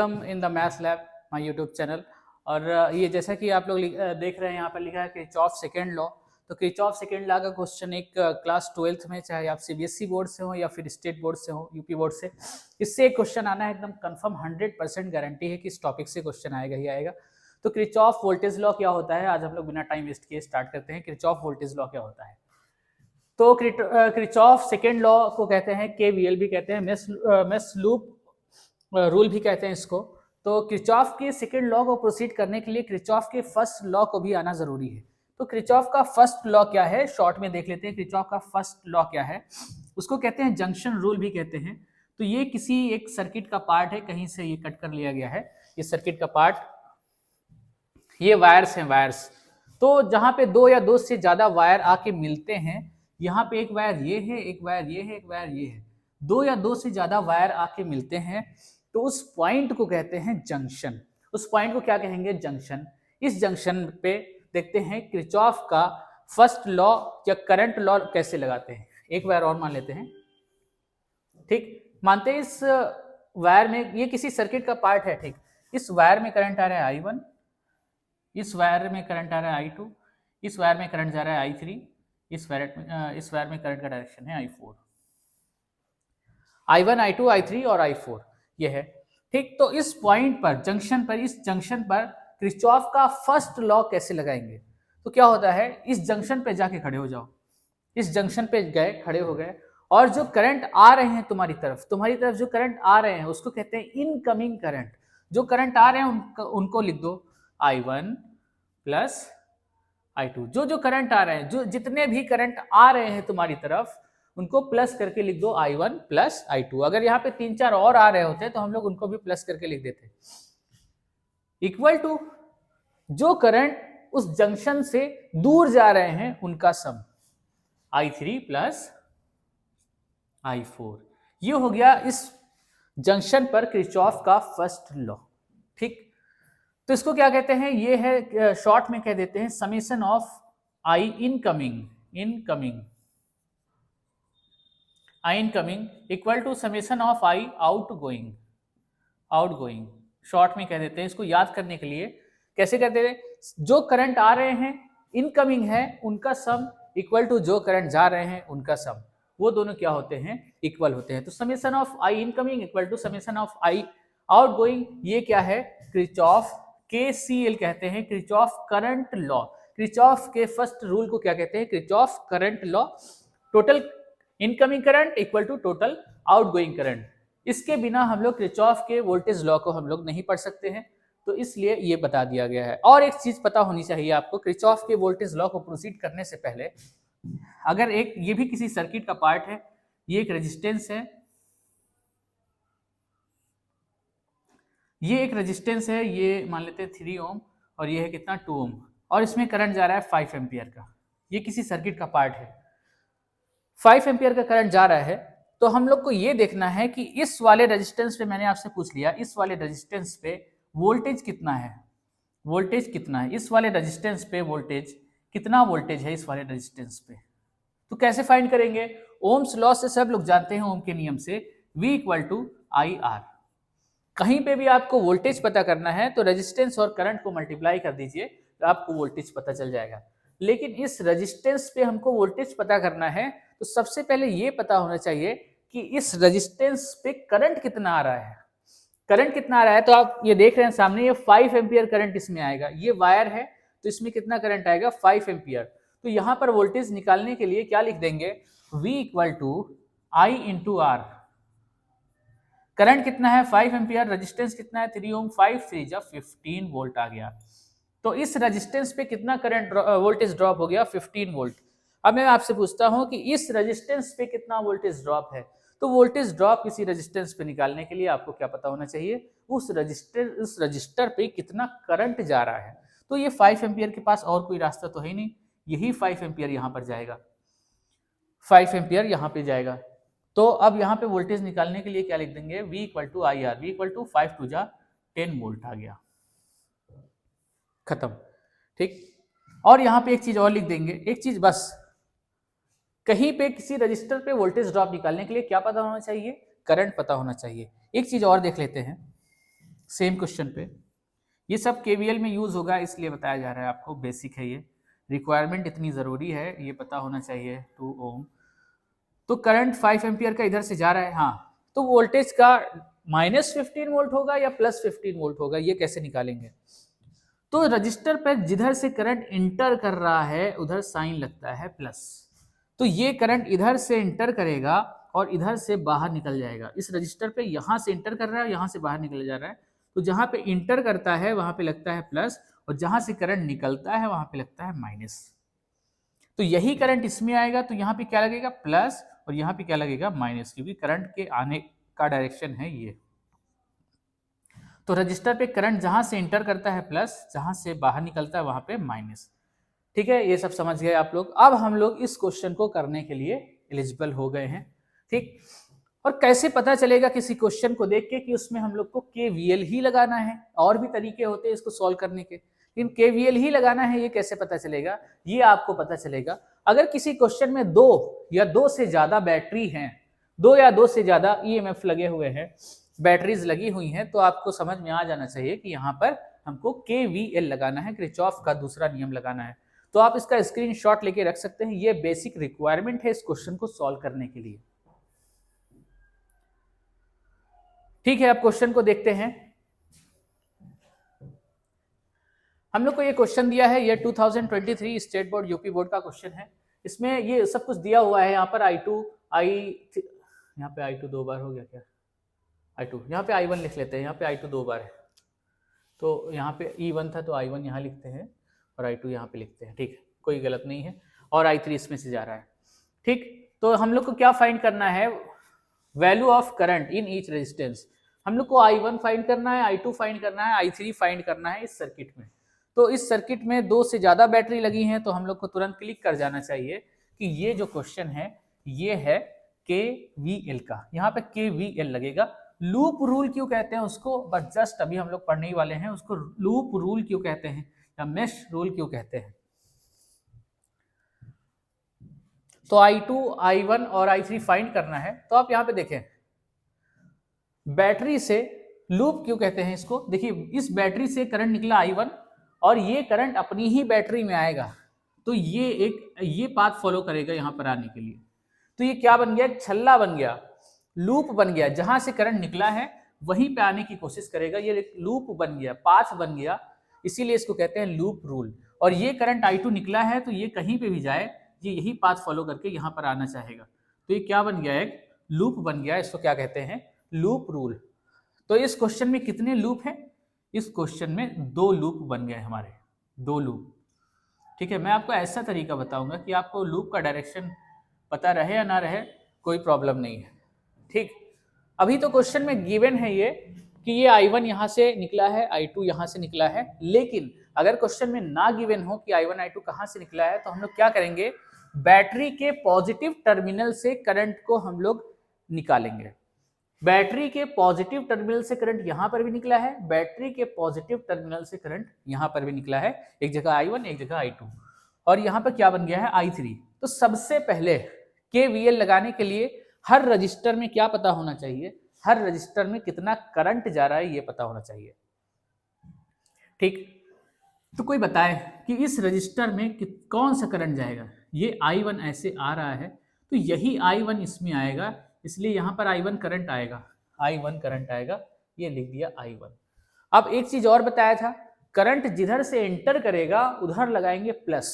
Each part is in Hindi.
In the maths lab my YouTube channel. और ये जैसा कि आप लोग देख रहे हैं यहाँ पर लिखा है किरचॉफ सेकेंड लॉ। तो किरचॉफ सेकेंड लॉ का क्वेश्चन एक क्लास 12th में, चाहे आप सीबीएसई बोर्ड से हो या फिर स्टेट बोर्ड से हो, यूपी बोर्ड से, इससे एक क्वेश्चन आना है एकदम कंफर्म 100% गारंटी है कि इस टॉपिक से क्वेश्चन आएगा ही आएगा। तो किरचॉफ वोल्टेज लॉ क्या होता है, आज हम लोग बिना टाइम वेस्ट किए स्टार्ट करते हैं। किरचॉफ वोल्टेज लॉ क्या होता है? तो किरचॉफ सेकेंड लॉ को कहते हैं केवीएल भी कहते हैं, मेश लूप रूल भी कहते हैं इसको। तो किरचॉफ के सेकेंड लॉ को प्रोसीड करने के लिए किरचॉफ के फर्स्ट लॉ को भी आना जरूरी है। तो किरचॉफ का फर्स्ट लॉ क्या है, शॉर्ट में देख लेते हैं। किरचॉफ का फर्स्ट लॉ क्या है, उसको कहते हैं जंक्शन रूल भी कहते हैं। तो ये किसी एक सर्किट का पार्ट है, कहीं से ये कट कर लिया गया है, ये सर्किट का पार्ट, ये वायर्स हैं, वायर्स। तो जहां पे दो या दो से ज्यादा वायर आके मिलते हैं, यहाँ पे एक वायर ये है, एक वायर ये है, एक वायर ये है, दो या दो से ज्यादा वायर आके मिलते हैं, तो उस पॉइंट को कहते हैं जंक्शन। उस पॉइंट को क्या कहेंगे? जंक्शन। इस जंक्शन पे देखते हैं किरचॉफ का फर्स्ट लॉ या करंट लॉ कैसे लगाते हैं। एक वायर और मान लेते हैं, ठीक, मानते हैं इस वायर में, ये किसी सर्किट का पार्ट है, ठीक, इस वायर में करंट आ रहा है I1, इस वायर में करंट आ रहा है I2, इस वायर में करंट जा रहा है I3, इस वायर में करंट का डायरेक्शन है I4, I1, I2, I3 और I4 ये है, ठीक। तो इस पॉइंट पर, जंक्शन पर, इस जंक्शन पर किरचॉफ का फर्स्ट लॉ कैसे लगाएंगे? तो क्या होता है, इस जंक्शन पे जाके खड़े हो जाओ, इस जंक्शन पे गए, खड़े हो गए, और जो करंट आ रहे हैं तुम्हारी तरफ जो करंट आ रहे हैं उसको कहते हैं इनकमिंग करंट। जो करंट आ रहे हैं उनको लिख दो I1 प्लस I2। जो करंट आ रहे हैं, जो जितने भी करंट आ रहे हैं तुम्हारी तरफ, उनको प्लस करके लिख दो I1 प्लस I2। अगर यहाँ पे 3-4 और आ रहे होते तो हम लोग उनको भी प्लस करके लिख देते। इक्वल टू जो करंट उस जंक्शन से दूर जा रहे हैं उनका सम, I3 प्लस I4। ये हो गया इस जंक्शन पर किरचॉफ का फर्स्ट लॉ, ठीक। तो इसको क्या कहते हैं, ये है, शॉर्ट में कह देते हैं summation of I incoming equal to summation of I outgoing. Short में कह देते हैं। इसको याद करने के लिए कैसे कहते हैं, जो करंट आ रहे हैं इनकमिंग है उनका सम इक्वल टू जो करंट जा रहे हैं उनका सम, वो दोनों क्या होते हैं, इक्वल होते हैं। तो summation of I incoming equal to summation of I outgoing, ये क्या है, किरचॉफ KCL कहते हैं, किरचॉफ करंट लॉ। किरचॉफ के फर्स्ट रूल को क्या कहते हैं, Kirchhoff current law. Total incoming current equal to total outgoing current. इसके बिना हम लोग किरचॉफ के वोल्टेज लॉ को हम लोग नहीं पढ़ सकते हैं, तो इसलिए ये बता दिया गया है। और एक चीज पता होनी चाहिए आपको, किरचॉफ के वोल्टेज लॉ को प्रोसीड करने से पहले, अगर एक ये भी किसी सर्किट का पार्ट है, ये एक रेजिस्टेंस है, ये एक रेजिस्टेंस है, ये मान लेते हैं 3 ओम, और ये है कितना, 2 ओम, और इसमें करंट जा रहा है 5 एम्पियर का। ये किसी सर्किट का पार्ट है, 5 एम्पियर का करंट जा रहा है। तो हम लोग को ये देखना है कि इस वाले रेजिस्टेंस पे, मैंने आपसे पूछ लिया, इस वाले रेजिस्टेंस पे वोल्टेज कितना है, इस वाले रेजिस्टेंस पे वोल्टेज कितना, वोल्टेज है इस वाले रेजिस्टेंस पे। तो कैसे फाइंड करेंगे, ओम्स लॉ से सब लोग जानते हैं, ओम के नियम से, V इक्वल टू IR। कहीं पे भी आपको वोल्टेज पता करना है तो रेजिस्टेंस और करंट को मल्टीप्लाई कर दीजिए, तो आपको वोल्टेज पता चल जाएगा। लेकिन इस रेजिस्टेंस पे हमको वोल्टेज पता करना है, तो सबसे पहले ये पता होना चाहिए कि इस रेजिस्टेंस पे करंट कितना आ रहा है। करंट कितना आ रहा है, तो आप ये देख रहे हैं सामने, ये 5 एम्पियर करंट इसमें आएगा। ये वायर है तो इसमें कितना करंट आएगा, 5 एम्पियर। तो यहाँ पर वोल्टेज निकालने के लिए क्या लिख देंगे, V equal to I into R। Current कितना है, 5 एम्पियर, रेजिस्टेंस कितना है, 3 ओम, 5 3 जा 15 वोल्ट आ गया। तो इस रेजिस्टेंस पे कितना करंट वोल्टेज ड्रॉप हो गया, 15 वोल्ट। अब मैं आपसे पूछता हूं कि इस रेजिस्टेंस पे कितना वोल्टेज ड्रॉप है। तो वोल्टेज ड्रॉप किसी रेजिस्टेंस पे निकालने के लिए आपको क्या पता होना चाहिए, उस रजिस्टर पे कितना करंट जा रहा है। तो ये 5 एम्पियर के पास और कोई रास्ता तो है नहीं, यही 5 एम्पियर यहाँ पर जाएगा, 5 एम्पियर यहाँ पे जाएगा। तो अब यहाँ पे वोल्टेज निकालने के लिए क्या लिख देंगे, V equal to IR, V equal to 5 2 जा 10 वोल्ट आ गया, खत्म, ठीक। और यहाँ पे एक चीज और लिख देंगे, एक चीज बस, कहीं पे किसी रजिस्टर पे वोल्टेज ड्रॉप निकालने के लिए क्या पता होना चाहिए, करंट पता होना चाहिए। एक चीज और देख लेते हैं, सेम क्वेश्चन पे, ये सब केवीएल में यूज होगा इसलिए बताया जा रहा है आपको, बेसिक है ये, रिक्वायरमेंट इतनी ज़रूरी है, ये पता होना चाहिए 2 ओम। तो करंट 5 एम्पियर का इधर से जा रहा है, हाँ, तो वोल्टेज का -15 वोल्ट होगा या +15 वोल्ट होगा, ये कैसे निकालेंगे? तो रजिस्टर पर जिधर से करंट इंटर कर रहा है उधर साइन लगता है प्लस, तो ये करंट इधर से इंटर करेगा और इधर से बाहर निकल जाएगा। इस रजिस्टर पे यहां से इंटर कर रहा है, यहां से बाहर निकल जा रहा है, तो जहां पे इंटर करता है वहां पे लगता है प्लस, और जहां से करंट निकलता है वहां पे लगता है माइनस। तो यही करंट इसमें आएगा, तो यहाँ पे क्या लगेगा प्लस, और यहाँ पे क्या लगेगा माइनस, क्योंकि करंट के आने का डायरेक्शन है ये। तो रजिस्टर पे करंट जहां से इंटर करता है प्लस, जहां से बाहर निकलता है वहां पे माइनस। ठीक है, ये सब समझ गए आप लोग। अब हम लोग इस क्वेश्चन को करने के लिए एलिजिबल हो गए हैं। ठीक, और कैसे पता चलेगा किसी क्वेश्चन को देख के कि उसमें हम लोग को केवीएल ही लगाना है? और भी तरीके होते हैं इसको सॉल्व करने के, लेकिन केवीएल ही लगाना है, ये कैसे पता चलेगा? ये आपको पता चलेगा अगर किसी क्वेश्चन में 2 या 2 से ज्यादा बैटरी हैं, 2 या 2 से ज्यादा ईएमएफ लगे हुए हैं, बैटरीज लगी हुई हैं, तो आपको समझ में आ जाना चाहिए कि यहाँ पर हमको केवीएल लगाना है, किरचॉफ का दूसरा नियम लगाना है। तो आप इसका स्क्रीनशॉट लेके रख सकते हैं, ये बेसिक रिक्वायरमेंट है इस क्वेश्चन को सॉल्व करने के लिए। ठीक है, अब क्वेश्चन को देखते हैं। हम लोग को ये क्वेश्चन दिया है, ये 2023 स्टेट बोर्ड यूपी बोर्ड का क्वेश्चन है। इसमें ये सब कुछ दिया हुआ है, यहाँ पर I2 यहाँ पे I2 2 बार हो गया क्या? I2 यहाँ पे I1 लिख लेते हैं, यहाँ पे I2 2 बार है, तो यहाँ पे E1 था तो I1 यहाँ लिखते हैं और I2 यहाँ पे लिखते हैं। ठीक है, कोई गलत नहीं है, और I3 इसमें से जा रहा है। ठीक, तो हम लोग को क्या फाइंड करना है? Value of current in each resistance. हम लोग को I1 फाइंड करना है, I2 फाइंड करना है, I3 फाइंड करना है इस सर्किट में। तो इस सर्किट में 2 से ज्यादा बैटरी लगी हैं, तो हम लोग को तुरंत क्लिक कर जाना चाहिए कि ये जो क्वेश्चन है ये है KVL का, यहाँ पे KVL लगेगा। लूप रूल क्यों कहते हैं उसको, बस जस्ट अभी हम लोग पढ़ने ही वाले हैं उसको, लूप रूल क्यों कहते हैं या मेश रूल क्यों कहते हैं। तो I2, I1 और I3 फाइंड करना है, तो आप यहाँ पे देखें बैटरी से लूप क्यों कहते हैं इसको। देखिए, इस बैटरी से करंट निकला I1 और ये करंट अपनी ही बैटरी में आएगा, तो ये पाथ फॉलो करेगा यहाँ पर आने के लिए। तो ये क्या बन गया? एक छल्ला बन गया, लूप बन गया, जहां से करंट निकला है वहीं पे आने की कोशिश करेगा। ये एक लूप बन गया, पाथ बन गया, इसीलिए इसको कहते हैं लूप रूल। और ये करंट I2 निकला है, तो ये कहीं पे भी जाए ये यही पाथ फॉलो करके यहाँ पर आना चाहेगा। तो ये क्या बन गया? एक लूप बन गया, इसको क्या कहते हैं? Loop rule. तो इस क्वेश्चन में कितने लूप हैं? इस क्वेश्चन में 2 लूप बन गए हमारे, 2 लूप। ठीक है, मैं आपको ऐसा तरीका बताऊंगा कि आपको लूप का डायरेक्शन पता रहे या ना रहे कोई प्रॉब्लम नहीं है। ठीक, अभी तो क्वेश्चन में गिवन है ये कि ये I1 यहाँ से निकला है, I2 यहाँ से निकला है, लेकिन अगर क्वेश्चन में ना गिवन हो कि I1 I2 कहाँ से निकला है, तो हम लोग क्या करेंगे? बैटरी के पॉजिटिव टर्मिनल से करंट को हम लोग निकालेंगे। बैटरी के पॉजिटिव टर्मिनल से करंट यहाँ पर भी निकला है, बैटरी के पॉजिटिव टर्मिनल से करंट यहाँ पर भी निकला है, एक जगह I1 एक जगह I2, और यहाँ पर क्या बन गया है? I3। तो सबसे पहले KVL लगाने के लिए हर रजिस्टर में क्या पता होना चाहिए? हर रजिस्टर में कितना करंट जा रहा है ये पता होना चाहिए। ठीक, तो कोई बताए कि इस रजिस्टर में कौन सा करंट जाएगा? ये I1 ऐसे आ रहा है, तो यही I1 इसमें आएगा, इसलिए यहाँ पर I1 करंट आएगा, I1 करंट आएगा, ये लिख दिया I1। अब एक चीज और बताया था, करंट जिधर से एंटर करेगा उधर लगाएंगे प्लस,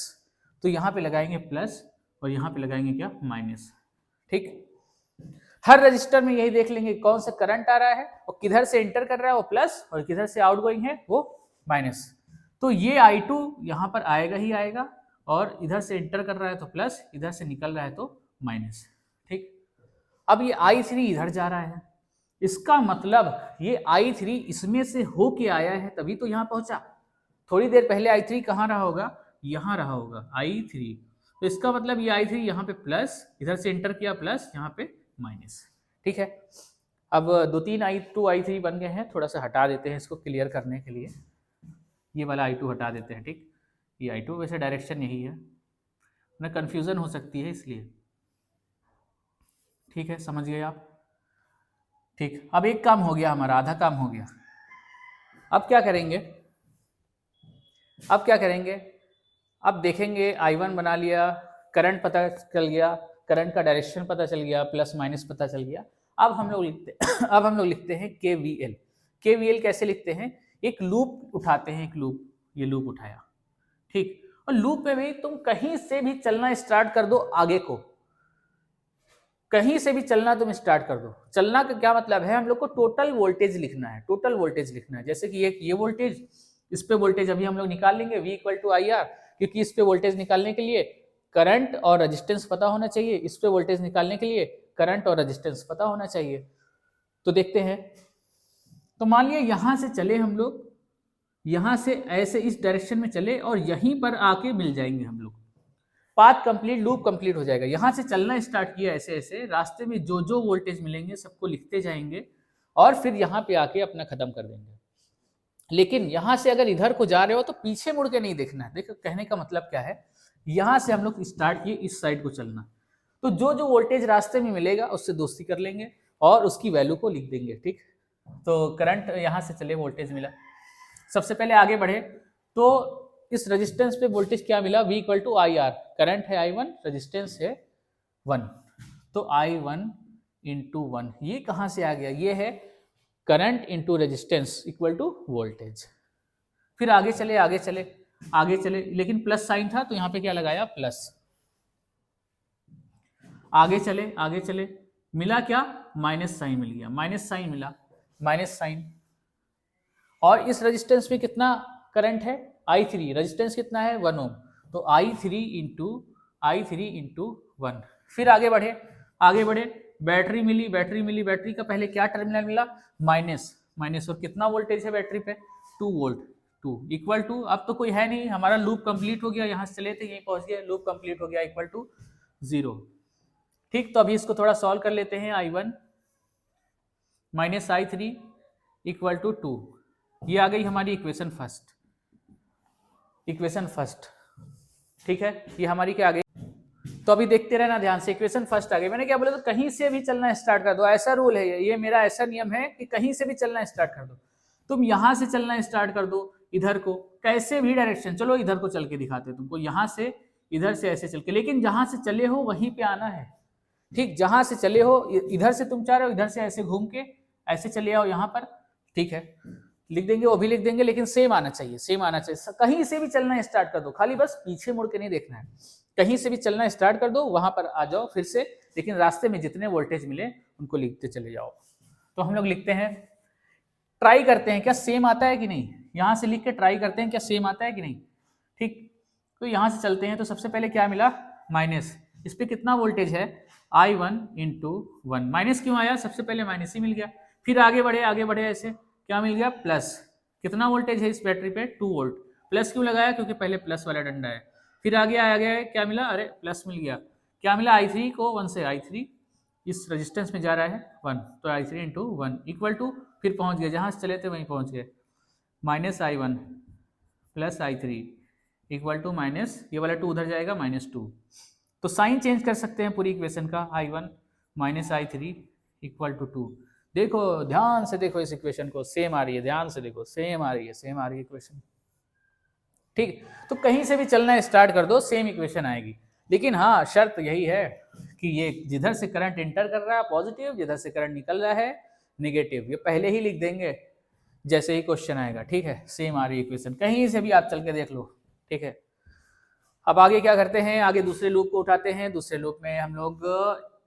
तो यहाँ पे लगाएंगे प्लस और यहाँ पे लगाएंगे क्या? माइनस। ठीक, हर रजिस्टर में यही देख लेंगे कौन सा करंट आ रहा है और किधर से एंटर कर रहा है वो प्लस, और किधर से आउटगोइंग है वो माइनस। तो ये I2 यहाँ पर आएगा ही आएगा, और इधर से एंटर कर रहा है तो प्लस, इधर से निकल रहा है तो माइनस। ठीक, अब ये I3 इधर जा रहा है, इसका मतलब ये I3 इसमें से होके आया है तभी तो यहाँ पहुंचा। थोड़ी देर पहले I3 कहाँ रहा होगा? यहाँ रहा होगा I3, तो इसका मतलब ये I3 यहाँ पे प्लस, इधर से एंटर किया प्लस, यहाँ पे माइनस। ठीक है, अब 2-3 I2 I3 बन गए हैं, थोड़ा सा हटा देते हैं इसको क्लियर करने के लिए, ये वाला I2 हटा देते हैं। ठीक, ये I2 वैसे डायरेक्शन यही है ना, कंफ्यूजन हो सकती है इसलिए। ठीक है, समझ गए आप? ठीक, अब एक काम हो गया हमारा, आधा काम हो गया। अब क्या करेंगे, अब देखेंगे I1 बना लिया, करंट पता चल गया, करंट का डायरेक्शन पता चल गया, प्लस माइनस पता चल गया। अब हम लोग लिखते हैं KVL। KVL कैसे लिखते हैं, एक लूप उठाते हैं, एक लूप, ये लूप उठाया, ठीक, और लूप में भी तुम कहीं से भी चलना स्टार्ट कर दो, आगे को कहीं से भी चलना तुम स्टार्ट कर दो। चलना का क्या मतलब है, हम लोग को टोटल वोल्टेज लिखना है, टोटल वोल्टेज लिखना है। जैसे कि ये वोल्टेज, इस पे वोल्टेज अभी हम लोग निकाल लेंगे V equal to I R, क्योंकि इस पे वोल्टेज निकालने के लिए करंट और रेजिस्टेंस पता होना चाहिए, इस पे वोल्टेज निकालने के लिए करंट और रेजिस्टेंस पता होना चाहिए। तो देखते हैं, तो मान लिया यहां से चले हम लोग, यहां से ऐसे इस डायरेक्शन में चले और यहीं पर आके मिल जाएंगे हम लोग, पाथ कंप्लीट, लूप कंप्लीट हो जाएगा। यहां से चलना स्टार्ट किया, ऐसे ऐसे रास्ते में जो जो वोल्टेज मिलेंगे सबको लिखते जाएंगे और फिर यहाँ पे आके अपना खत्म कर देंगे। लेकिन यहां से अगर इधर को जा रहे हो तो पीछे मुड़ के नहीं देखना है। देखो कहने का मतलब क्या है, यहां से हम लोग स्टार्ट किए इस साइड को चलना, तो जो जो वोल्टेज रास्ते में मिलेगा उससे दोस्ती कर लेंगे और उसकी वैल्यू को लिख देंगे, ठीक। तो करंट यहां से चले, वोल्टेज मिला, सबसे पहले आगे बढ़े तो इस रेजिस्टेंस पे वोल्टेज क्या मिला, V equal to I R, current है I1, रेजिस्टेंस है 1, तो I1 इंटू 1, ये कहाँ से आ गया, ये है current into resistance equal to voltage. फिर आगे चले आगे चले आगे चले, लेकिन प्लस साइन था तो यहाँ पे क्या लगाया, प्लस। आगे चले मिला क्या, माइनस साइन मिल गया, माइनस साइन मिला, माइनस साइन। और इस रेजिस्टेंस में कितना करंट है, I3, रेजिस्टेंस कितना है 1 ओम, तो I3 इंटू 1। फिर आगे बढ़े, बैटरी मिली, बैटरी का पहले क्या टर्मिनल मिला, माइनस, और कितना वोल्टेज है बैटरी पे, 2 वोल्ट, 2 इक्वल टू, अब तो कोई है नहीं, हमारा लूप कंप्लीट हो गया, यहाँ से चले थे यहीं पहुंच गया, लूप कंप्लीट हो गया, इक्वल टू 0, ठीक। तो अभी इसको थोड़ा सॉल्व कर लेते हैं, I1 minus I3 equal to 2, ये आ गई हमारी इक्वेशन फर्स्ट, ठीक है, ये हमारी क्या आ गई। तो अभी देखते रहना ध्यान से, इक्वेशन फर्स्ट आ गई। मैंने क्या बोला, तो कहीं से भी चलना स्टार्ट कर दो, ऐसा रूल है ये मेरा ऐसा नियम है कि कहीं से भी चलना स्टार्ट कर दो। तुम यहां से चलना स्टार्ट कर दो, इधर को कैसे भी डायरेक्शन, चलो इधर को चल के दिखाते तुमको, यहां से इधर से ऐसे चल के, लेकिन जहां से चले हो वहीं पे आना है, ठीक। जहां से चले हो, इधर से तुम चाह रहे हो, इधर से ऐसे घूम के ऐसे चले आओ यहाँ पर, ठीक है, लिख देंगे, वो भी लिख देंगे, लेकिन सेम आना चाहिए, कहीं से भी चलना स्टार्ट कर दो, खाली बस पीछे मुड़ के नहीं देखना है, कहीं से भी चलना स्टार्ट कर दो, वहां पर आ जाओ फिर से, लेकिन रास्ते में जितने वोल्टेज मिले उनको लिखते चले जाओ। तो हम लोग लिखते हैं, ट्राई करते हैं क्या सेम आता है कि नहीं, यहां से लिख के ट्राई करते हैं क्या सेम आता है कि नहीं, ठीक। तो यहां से चलते हैं, तो सबसे पहले क्या मिला, माइनस, इस पे कितना वोल्टेज है, I1 इंटू 1, माइनस क्यों आया, सबसे पहले माइनस ही मिल गया। फिर आगे बढ़े ऐसे, क्या मिल गया, प्लस, कितना वोल्टेज है इस बैटरी पे, 2 वोल्ट, प्लस क्यों लगाया, क्योंकि पहले प्लस वाला डंडा है। फिर आगे आया गया है, क्या मिला, अरे प्लस मिल गया, क्या मिला, I3 को 1 से, I3 इस रेजिस्टेंस में जा रहा है 1, तो I3 इंटू 1 इक्वल टू, फिर पहुंच गए जहां से चले थे वहीं पहुंच गए, minus I1 plus I3 equal to minus, ये वाला 2 उधर जाएगा, -2। तो साइन चेंज कर सकते हैं पूरी इक्वेशन का, I1 minus I3 equal to 2। देखो ध्यान से देखो इस इक्वेशन को, सेम आ रही है, ध्यान से देखो, सेम आ रही है इक्वेशन, ठीक। तो कहीं से भी चलना स्टार्ट कर दो, सेम इक्वेशन आएगी। लेकिन हाँ, शर्त यही है कि ये जिधर से करंट इंटर कर रहा है पॉजिटिव, जिधर से करंट निकल रहा है नेगेटिव, ये पहले ही लिख देंगे जैसे ही क्वेश्चन आएगा, ठीक है। सेम आ रही है इक्वेशन, कहीं से भी आप चल के देख लो, ठीक है। अब आगे क्या करते हैं, आगे दूसरे लूप को उठाते हैं। दूसरे लूप में हम लोग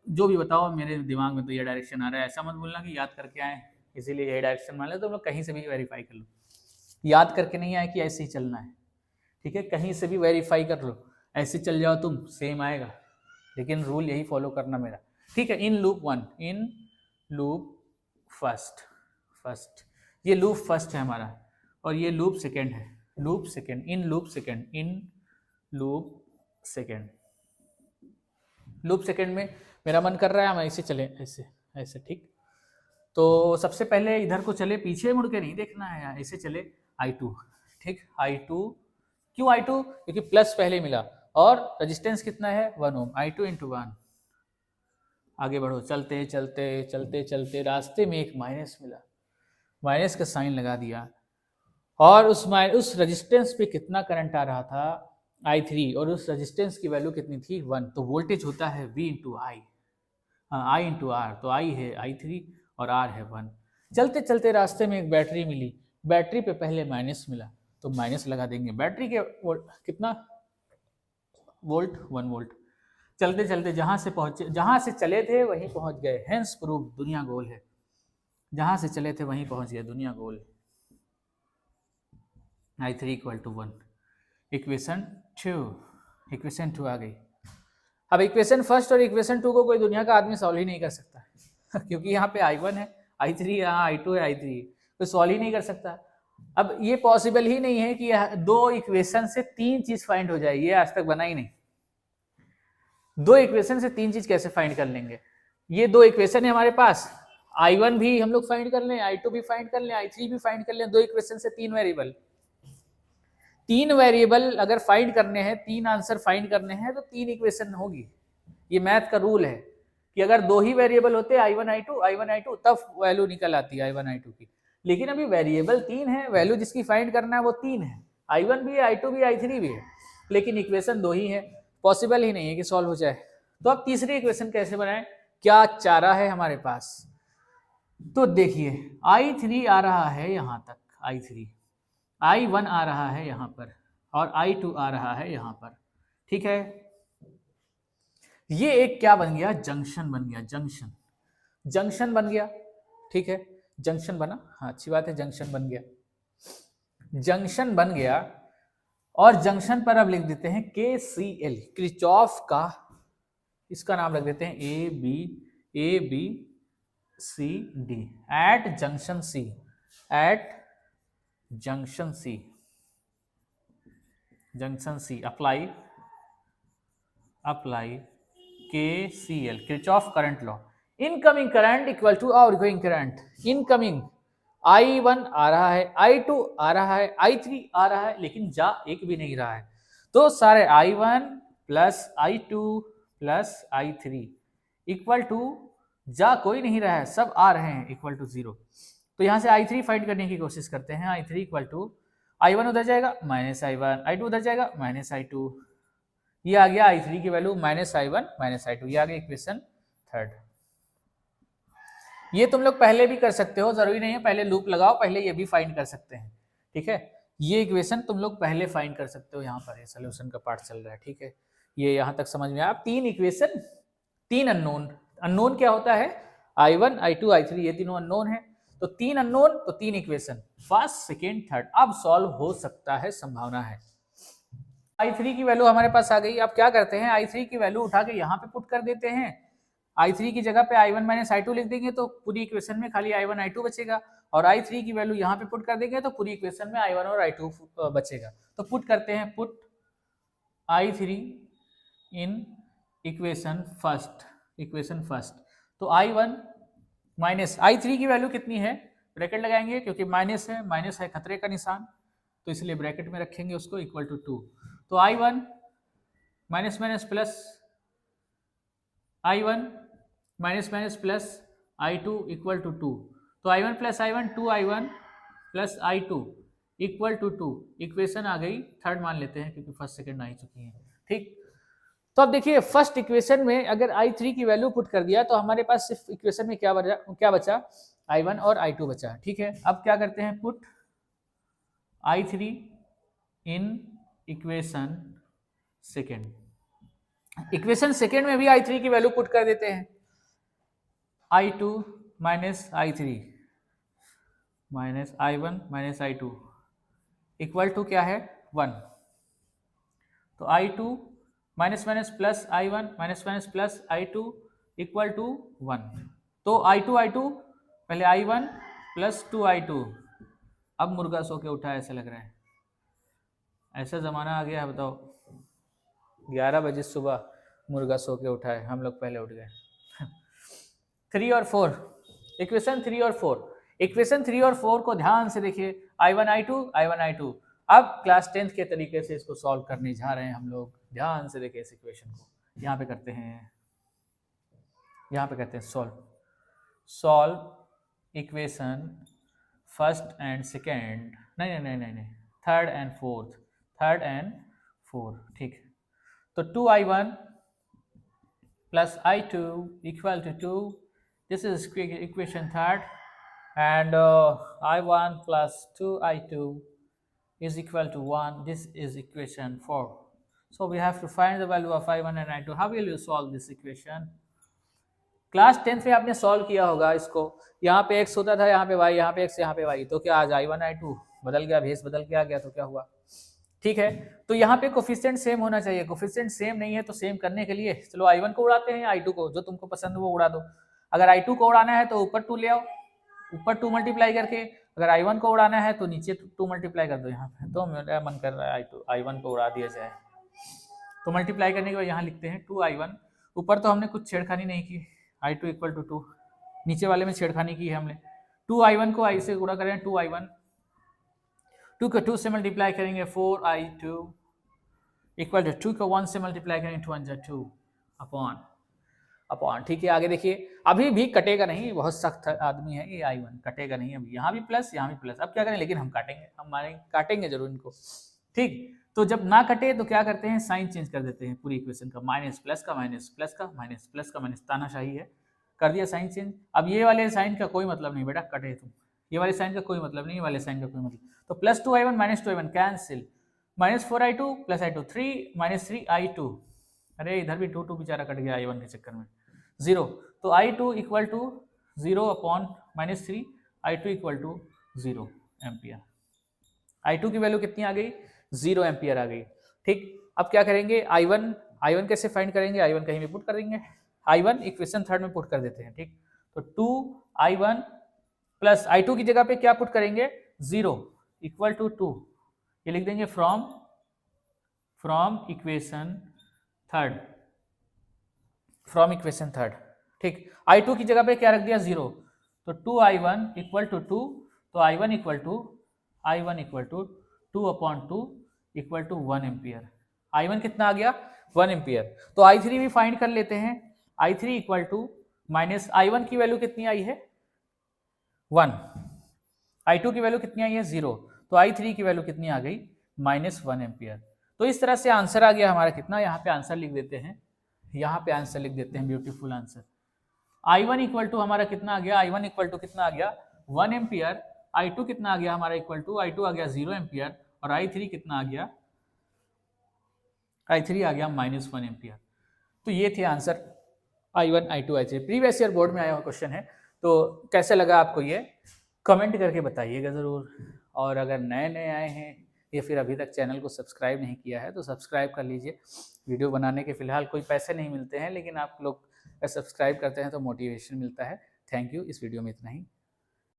जो भी बताओ, मेरे दिमाग में तो ये डायरेक्शन आ रहा है, ऐसा मत बोलना कि याद करके आए, इसीलिए ये डायरेक्शन मान लो, तो हम लोग कहीं से भी वेरीफाई कर लो, याद करके नहीं आए कि ऐसे ही चलना है, ठीक है, कहीं से भी वेरीफाई कर लो, ऐसे चल जाओ तुम, सेम आएगा, लेकिन रूल यही फॉलो करना मेरा, ठीक है। In loop 1, in loop first, ये लूप फर्स्ट है हमारा, और ये लूप सेकेंड है, loop second, in loop second, loop second में मेरा मन कर रहा है हम ऐसे चले, ऐसे, ठीक। तो सबसे पहले इधर को चले, पीछे मुड़ के नहीं देखना है, ऐसे चले, I2, ठीक, I2, क्यों I2, क्योंकि प्लस पहले मिला, और रेजिस्टेंस कितना है 1 ओम, I2 इंटू 1। आगे बढ़ो, चलते रास्ते में एक माइनस मिला, माइनस का साइन लगा दिया, और उस रेजिस्टेंस पे कितना करंट आ रहा था I3 और उस रेजिस्टेंस की वैल्यू कितनी थी 1। तो वोल्टेज होता है V into I, I into R. तो I है I3 और R है 1। चलते चलते रास्ते में एक बैटरी मिली, बैटरी पे पहले माइनस मिला तो माइनस लगा देंगे। बैटरी के कितना वोल्ट 1 वोल्ट। चलते चलते जहां से पहुंचे, जहां से चले थे वहीं पहुंच गए। हेंस प्रूफ दुनिया गोल है, जहां से चले थे वहीं पहुंच गए, दुनिया गोल। I3 equal to 1। इक्वेशन 2 आ गई। अब इक्वेशन फर्स्ट और इक्वेशन 2 को कोई दुनिया का आदमी सॉल्व ही नहीं कर सकता क्योंकि यहाँ पे I1 है, I3 यहाँ I2 है, I3 कोई सॉल्व ही नहीं कर सकता। अब ये पॉसिबल ही नहीं है कि दो इक्वेशन से तीन चीज फाइंड हो जाए, ये आज तक बना ही नहीं। दो इक्वेशन से तीन चीज कैसे फाइंड कर लेंगे? ये दो इक्वेशन है हमारे पास, I1 भी हम लोग फाइंड कर लें, I2 भी फाइंड कर लें, I3 भी फाइंड कर लें। दो इक्वेशन से तीन वेरिएबल, तीन वेरिएबल अगर फाइंड करने हैं, तीन आंसर फाइंड करने हैं तो तीन इक्वेशन होगी। ये मैथ का रूल है कि अगर दो ही वेरिएबल होते I1 I2 तब वैल्यू निकल आती है I1 I2 की। लेकिन अभी वेरिएबल तीन है, वैल्यू जिसकी फाइंड करना है वो तीन है, I1 भी है, I2 भी, I3 भी है, लेकिन इक्वेशन दो ही है। पॉसिबल ही नहीं है कि सॉल्व हो जाए। तो अब तीसरी इक्वेशन कैसे बनाएं? क्या चारा है हमारे पास? तो देखिए I3 आ रहा है यहां तक, I3, I1 आ रहा है यहां पर और I2 आ रहा है यहां पर। ठीक है, ये एक क्या बन गया? जंक्शन बन गया, जंक्शन बन गया। ठीक है, जंक्शन बना, हाँ अच्छी बात है, जंक्शन बन गया, जंक्शन बन गया। और जंक्शन पर अब लिख देते हैं KCL, किरचॉफ का, इसका नाम रख देते हैं A B C D at junction C, at junction C apply KCL, Kirchhoff current law. Incoming current equal to outgoing current. Incoming I1 आ रहा है, I2 आ रहा है, I3 आ रहा है, लेकिन जा एक भी नहीं रहा है। तो सारे I1 plus I2 plus I3 equal to, जा कोई नहीं रहा है, सब आ रहे हैं, इक्वल टू 0। तो यहां से I3 फाइंड करने की कोशिश करते हैं। I3 इक्वल टू, I1 उधर जाएगा माइनस I1, I2 उधर जाएगा माइनस I2, ये आ गया I3 की value minus I1 minus I2, ये आ गया इक्वेशन थर्ड। ये तुम लोग पहले भी कर सकते हो, जरूरी नहीं है पहले लूप लगाओ, पहले ये भी फाइंड कर सकते हैं। ठीक है, ये इक्वेशन तुम लोग पहले फाइंड कर सकते हो, यहाँ पर सोल्यूशन का पार्ट चल रहा है। ठीक है, ये यहाँ तक समझ में आया। तीन इक्वेशन, तीन अननोन। अननोन क्या होता है? I1 I2 I3, ये तीनों अननोन है। तो तीन अननोन तो तीन इक्वेशन, फर्स्ट सेकेंड थर्ड। अब सॉल्व हो सकता है, संभावना है। I3 की वैल्यू हमारे पास आ गई। अब क्या करते हैं, I3 की वैल्यू उठा के यहाँ पे पुट कर देते हैं। I3 की जगह पे I1 माइनस I2 लिख देंगे तो पूरी इक्वेशन में खाली I1 I2 बचेगा, और I3 की वैल्यू यहाँ पे पुट कर देंगे तो पूरी इक्वेशन में I1 और I2 बचेगा। तो पुट करते हैं, put I3 in equation first. तो I1 माइनस I3 की वैल्यू कितनी है, ब्रैकेट लगाएंगे क्योंकि माइनस है खतरे का निशान, तो इसलिए ब्रैकेट में रखेंगे उसको, इक्वल टू 2। तो I1 minus minus plus I1 minus minus plus I2 equal to 2। तो I1 plus I1 2I1 plus I2 equal to 2। Equation आ गई थर्ड मान लेते हैं क्योंकि फर्स्ट सेकंड आ ही चुकी है। ठीक, तो अब देखिए फर्स्ट इक्वेशन में अगर I3 की वैल्यू पुट कर दिया तो हमारे पास सिर्फ इक्वेशन में क्या बचा? I1 और I2 बचा। ठीक है, अब क्या करते हैं, put I3 in equation second. Equation second में भी I3 की वैल्यू पुट कर देते हैं, I2 minus I3 minus I1 minus I2 equal to क्या है? 1। तो I2 minus minus plus I1 minus minus plus I2 equal to 1। तो I2 पहले I1 प्लस 2I2। अब मुर्गा सो के उठा ऐसा लग रहा है, ऐसा जमाना आ गया है, बताओ 11 बजे सुबह मुर्गा सो के उठा है, हम लोग पहले उठ गए। 3 और 4, इक्वेशन 3 और 4, इक्वेशन 3 और 4 को ध्यान से देखिए, I1 I2। अब क्लास 10th के तरीके से इसको सॉल्व करने जा रहे हैं हम लोग। ध्यान से देखिए इस इक्वेशन को, यहाँ पे करते हैं solve equation first and second नहीं, थर्ड एंड फोर्थ, ठीक। तो 2i1 plus i2 equal to 2, this is equation third, and i1 plus 2i2 is equal to 1, this is equation 4. So we have to find the value of i1 and i2. How will you solve this equation? Class 10th में आपने सॉल्व किया होगा इसको, यहाँ पे x होता था, यहाँ पे y, यहाँ पे x, यहाँ पे y, तो क्या आज i1 i2 बदल गया, भेस बदल के आ गया, तो क्या हुआ? ठीक है, तो यहाँ पे कोफिशिएंट सेम होना चाहिए। कोफिशिएंट सेम नहीं है तो सेम करने के लिए चलो i1 को उड़ाते हैं, i2 को, जो तुमको पसंद हो वो उड़ा दो। अगर i2 को उड़ाना है तो ऊपर 2 ले आओ, ऊपर 2 मल्टीप्लाई करके, अगर i1 को उड़ाना है तो नीचे 2 मल्टीप्लाई कर दो। यहाँ पे तो मेरा मन कर रहा है i1 को उड़ा दिया जाए, तो मल्टीप्लाई करने के बाद यहाँ लिखते हैं 2i1, ऊपर तो हमने कुछ छेड़खानी नहीं की, i2 इक्वल टू 2, नीचे वाले में छेड़खानी की है हमने। 2i1 को i से गुणा करें, 2i1, 2 को 2 से मल्टीप्लाई करेंगे 4i2 इक्वल टू 2 को 1 से मल्टीप्लाई करेंगे 2 1 2 अपॉन। ठीक है, आगे देखिए, अभी भी कटेगा नहीं, बहुत सख्त आदमी है ये i1, कटेगा नहीं अभी, यहाँ भी प्लस, यहाँ भी प्लस। अब क्या करें, लेकिन हम काटेंगे जरूर इनको। ठीक, तो जब ना कटे तो क्या करते हैं, साइन चेंज कर देते हैं पूरी इक्वेशन का, माइनस प्लस का माइनस, प्लस का माइनस, प्लस का माइनस, तानाशाही है, कर दिया साइन चेंज। अब ये वाले साइन का कोई मतलब नहीं बेटा, कटे तुम, ये वाले साइन का कोई मतलब नहीं, ये वाले साइन का कोई मतलब, तो plus 2i1 minus 2i1 cancel, minus 4i2 plus i2 3 minus 3i2, अरे इधर भी 2 बेचारा कट गया i1 के चक्कर में, 0, तो i2 equal to 0 upon minus 3, i2 equal to 0 ampere. i2 की वैल्यू कितनी आ गई, 0 एम्पियर आ गई। ठीक, अब क्या करेंगे, i1 कैसे फाइंड करेंगे, i1 कहीं भी पुट कर देंगे, i1 इक्वेशन थर्ड में पुट कर देते हैं। ठीक, तो 2i1 प्लस i2 की जगह पे क्या पुट करेंगे, 0 इक्वल टू 2, ये लिख देंगे फ्रॉम इक्वेशन थर्ड। ठीक, i2 की जगह पे क्या रख दिया, 0, तो 2i1 इक्वल टू 2, तो i1 equal to 2 upon 2 equal to 1 ampere. i1 कितना आ गया, 1 एम्पियर। तो i3 भी फाइंड कर लेते हैं, i3 equal to minus i1 की वैल्यू कितनी आई है, 1, i2 की वैल्यू कितनी आई है, 0, तो i3 की वैल्यू कितनी आ गई, माइनस 1 एम्पियर। तो इस तरह से आंसर आ गया हमारा कितना, यहाँ पे आंसर लिख देते हैं, beautiful answer. i1 equal to हमारा कितना आ गया, i1 इक्वल टू कितना आ गया, 1 एम्पियर, i2 कितना आ गया हमारा इक्वल टू, i2 आ गया 0 एम्पियर, और i3 कितना आ गया, i3 आ गया माइनस 1 एम्पियर। तो ये थे answer i1, i2, i3, previous year board में आया हुआ क्वेश्चन है। तो कैसे लगा आपको ये, कमेंट करके बताइएगा ज़रूर, और अगर नए आए हैं या फिर अभी तक चैनल को सब्सक्राइब नहीं किया है तो सब्सक्राइब कर लीजिए। वीडियो बनाने के फिलहाल कोई पैसे नहीं मिलते हैं, लेकिन आप लोग सब्सक्राइब करते हैं तो मोटिवेशन मिलता है। थैंक यू, इस वीडियो में इतना ही।